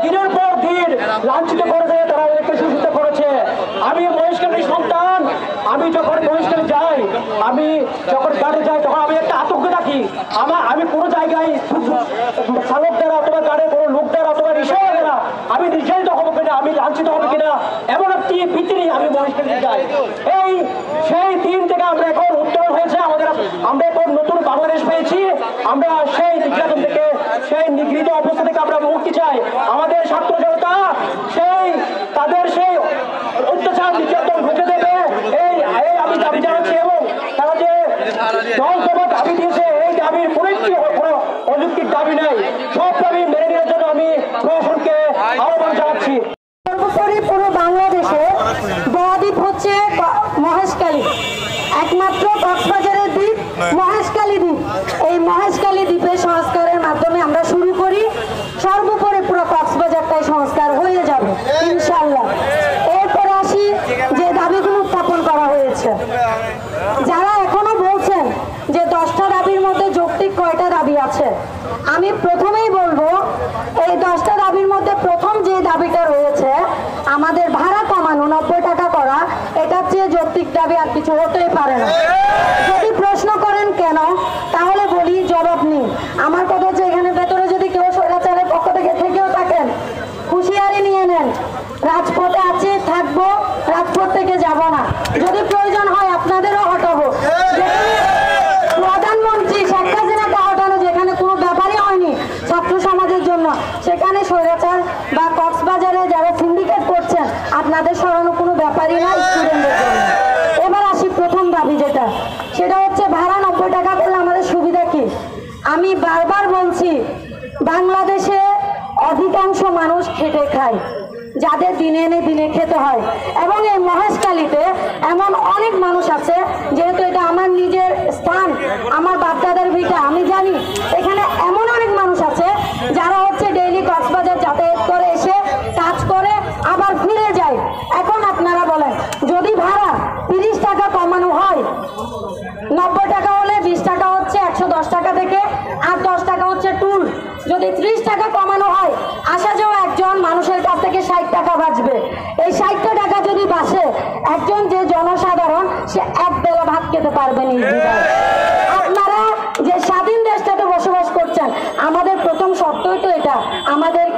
দিনের পর দিন লাঞ্ছিত করেছে, তারা এদেরকে শোষিত করেছে। আমি মহেশখালীর সন্তান, আমি যখন মহেশখালী যাই, আমি যখন গাড়ি যাই, তখন আমি একটা আতঙ্ক থাকি। আমি কোনো জায়গায় চালক দ্বারা অথবা গাড়ির কোনো লোক দ্বারা অথবা রিক্সা দ্বারা আমি নির্যাতিত হবো কিনা, আমি লাঞ্ছিত হবো কিনা, এমন একটি ভীতি নিয়ে আমি মহেশখালী যাই। সেই দিন থেকে আমরা এখন উত্তরণ হয়েছে, আমরা এখন নতুন বাংলাদেশ পেয়েছি। আমরা সেই নির্যাতন থেকে, সেই নিগৃহীত অবস্থা থেকে আমরা মুক্তি চাই। আমাদের ছাত্র জনতা তাদের সেই অত্যাচার নির্যাতন রুখে দেবে, এই আমি দাবি জানাচ্ছি। এবং তারা যে দল দফা দাবি দিয়েছে, এই দাবির কোনো অযৌক্তিক দাবি নেই। সব দাবি মেনে নেওয়ার জন্য আমি প্রশাসনকে আহ্বান জানাচ্ছি। সর্বোপরি পুরো বাংলাদেশে বদ্বীপ হচ্ছে মহেশখালী, একমাত্র কক্সবাজারের দ্বীপ মহেশখালী দ্বীপ। এই মহেশখালী দ্বীপের সংস্কারের মাধ্যমে আমরা শুরু করি, সর্বোপরি পুরো কক্সবাজারটাই সংস্কার হয়ে যাবে ইনশাআল্লাহ। এরপরে আসি যে দাবিগুলো উত্থাপন করা হয়েছে। যারা এখনো বলছেন যে 10টা দাবির মধ্যে যৌক্তিক কয়টা দাবি আছে, আমি প্রথমেই বলবো এই 10টা দাবির মধ্যে প্রথম যে দাবিটা রয়েছে আমাদের ভাড়া কমানো 90 টাকা করা, এটার চেয়ে যৌক্তিক দাবি আর কিছু হতেই পারে না। যদি প্রশ্ন করেন কেন, তাহলে বলি জবাব নেই। আমার কথা হচ্ছে এখানে ভেতরে যদি কেউ স্বৈরাচারের পক্ষ থেকেও থাকেন, হুঁশিয়ারি নিয়ে নেন। রাজপথে আছে, থাকবো, রাজপথ থেকে যাব না। যদি প্রয়োজন হয় আপনাদেরও হটাবো। প্রধানমন্ত্রী শেখ হাসিনাকে হটানো যেখানে কোনো ব্যাপারই হয়নি ছাত্র সমাজের জন্য, সেখানে স্বৈরাচার বা কক্সবাজারে যারা সিন্ডিকেট করছেন আপনাদের সরানো কোনো ব্যাপারই না স্টুডেন্টদের জন্য। এবার আসি প্রথম দাবি যেটা, সেটা হচ্ছে ভাড়া 90 টাকা করলে আমাদের সুবিধা কি? আমি বারবার বলছি, বাংলাদেশে অধিকাংশ মানুষ খেটে খায়, যাদের দিনে এনে দিনে খেতে হয়। এবং এই মহেশখালীতে এমন অনেক মানুষ আছে, যেহেতু এটা আমার নিজের স্থান, আমার বাপদাদার ভিটা, আমি জানি এখানে এমন অনেক মানুষ আছে যারা হচ্ছে ডেইলি কক্সবাজার যাতায়াত করে, এসে কাজ করে আবার ফিরে যায়। এখন আপনারা বলেন, যদি ভাড়া 30 টাকা কমানো হয়, 90 টাকা হলে 20 টাকা হচ্ছে 110 টাকা থেকে, আর 10 টাকা হচ্ছে টুল। যদি 30 টাকা কমানো হয়, আসা যাওয়া একজন মানুষের কাছ থেকে 60 টাকা বাঁচবে। এই 60 টাকা যদি বাঁচে, একজন যে জনসাধারণ সে এক বেলা ভাত খেতে পারবে নির্দ্বিধায়। আপনারা যে স্বাধীন দেশটাতে বসবাস করছেন, আমাদের প্রথম শর্তই তো এটা, আমাদেরকে